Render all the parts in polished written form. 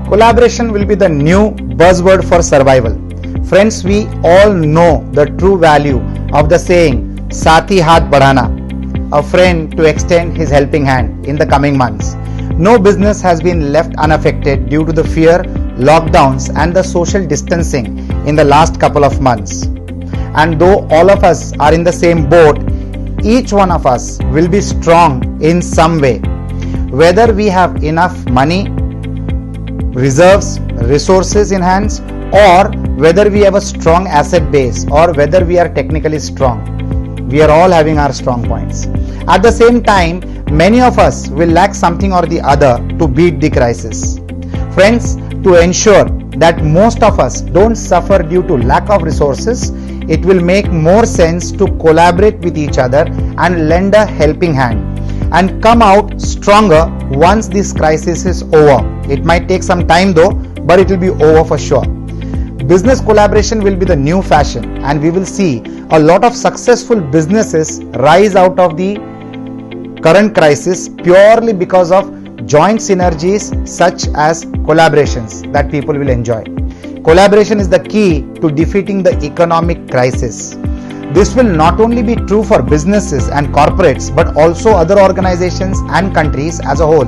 Collaboration will be the new buzzword for survival. Friends, we all know the true value of the saying, Saathi Haath Badhana, a friend to extend his helping hand in the coming months. No business has been left unaffected due to the fear, lockdowns and the social distancing in the last couple of months. And though all of us are in the same boat, each one of us will be strong in some way. Whether we have enough money, reserves, resources in hands, or whether we have a strong asset base, or whether we are technically strong, we are all having our strong points. At the same time, many of us will lack something or the other to beat the crisis. Friends, to ensure that most of us don't suffer due to lack of resources, it will make more sense to collaborate with each other and lend a helping hand and come out stronger once this crisis is over. It might take some time though, but it will be over for sure. Business collaboration will be the new fashion, and we will see a lot of successful businesses rise out of the current crisis purely because of joint synergies such as collaborations that people will enjoy. Collaboration is the key to defeating the economic crisis. This will not only be true for businesses and corporates, but also other organizations and countries as a whole.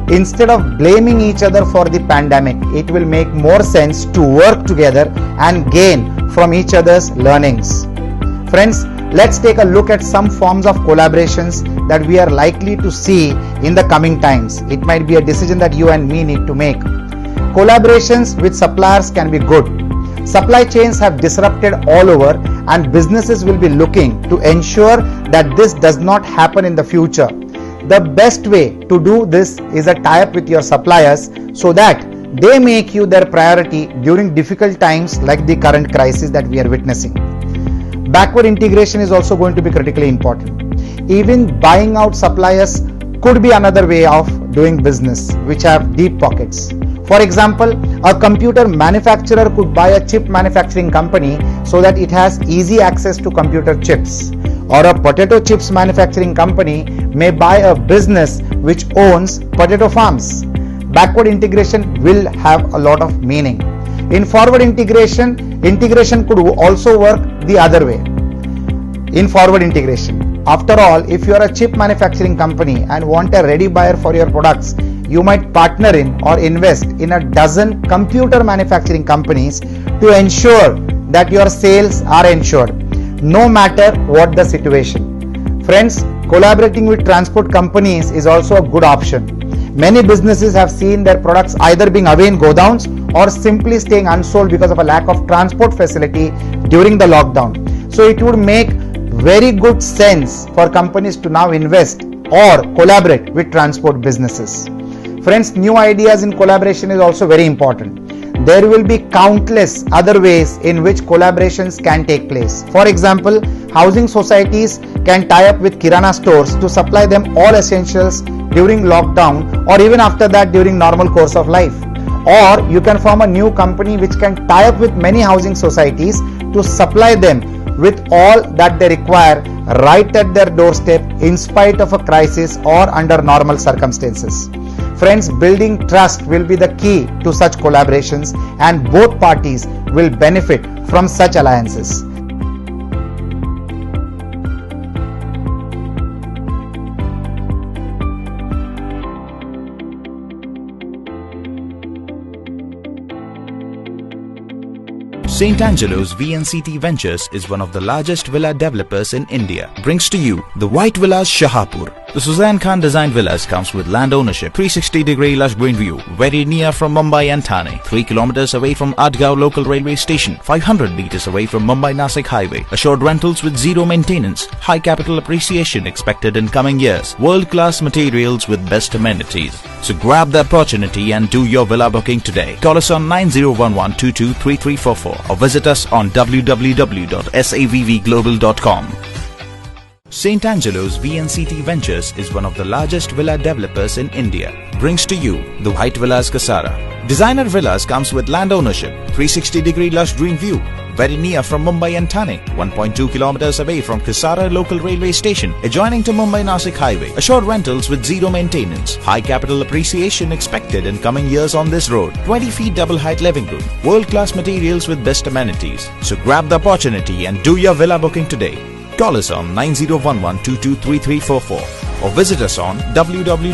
Instead of blaming each other for the pandemic, it will make more sense to work together and gain from each other's learnings. Friends, let's take a look at some forms of collaborations that we are likely to see in the coming times. It might be a decision that you and me need to make. Collaborations with suppliers can be good. Supply chains have disrupted all over, and businesses will be looking to ensure that this does not happen in the future. The best way to do this is a tie-up with your suppliers so that they make you their priority during difficult times like the current crisis that we are witnessing. Backward integration is also going to be critically important. Even buying out suppliers could be another way of doing business which have deep pockets. For example, a computer manufacturer could buy a chip manufacturing company so that it has easy access to computer chips. Or a potato chips manufacturing company may buy a business which owns potato farms. Backward integration will have a lot of meaning. In forward integration could also work the other way. In forward integration, after all, if you are a chip manufacturing company and want a ready buyer for your products, you might partner in or invest in a dozen computer manufacturing companies to ensure that your sales are ensured, no matter what the situation. Friends, collaborating with transport companies is also a good option. Many businesses have seen their products either being away in godowns or simply staying unsold because of a lack of transport facility during the lockdown. So it would make very good sense for companies to now invest or collaborate with transport businesses. Friends, new ideas in collaboration is also very important. There will be countless other ways in which collaborations can take place. For example, housing societies can tie up with kirana stores to supply them all essentials during lockdown or even after that during normal course of life. Or you can form a new company which can tie up with many housing societies to supply them with all that they require right at their doorstep in spite of a crisis or under normal circumstances. Friends, building trust will be the key to such collaborations, and both parties will benefit from such alliances. St. Angelo's VNCT Ventures is one of the largest villa developers in India. Brings to you the White Villas Shahapur. The Suzanne Khan designed villas comes with land ownership, 360-degree lush green view, very near from Mumbai and Thane, 3 kilometers away from Adgaon local railway station, 500 meters away from Mumbai-Nasik highway, assured rentals with zero maintenance, high capital appreciation expected in coming years, world-class materials with best amenities. So grab the opportunity and do your villa booking today. Call us on 9011223344 or visit us on www.savvglobal.com. St. Angelo's VNCT Ventures is one of the largest villa developers in India. Brings to you the White Villas Kasara. Designer villas comes with land ownership, 360-degree lush green view, very near from Mumbai and Thane, 1.2 kilometers away from Kasara local railway station, adjoining to Mumbai-Nasik highway. Assured rentals with zero maintenance. High capital appreciation expected in coming years on this road. 20 feet double height living room. World-class materials with best amenities. So grab the opportunity and do your villa booking today. Call us on 9011223344 or visit us on www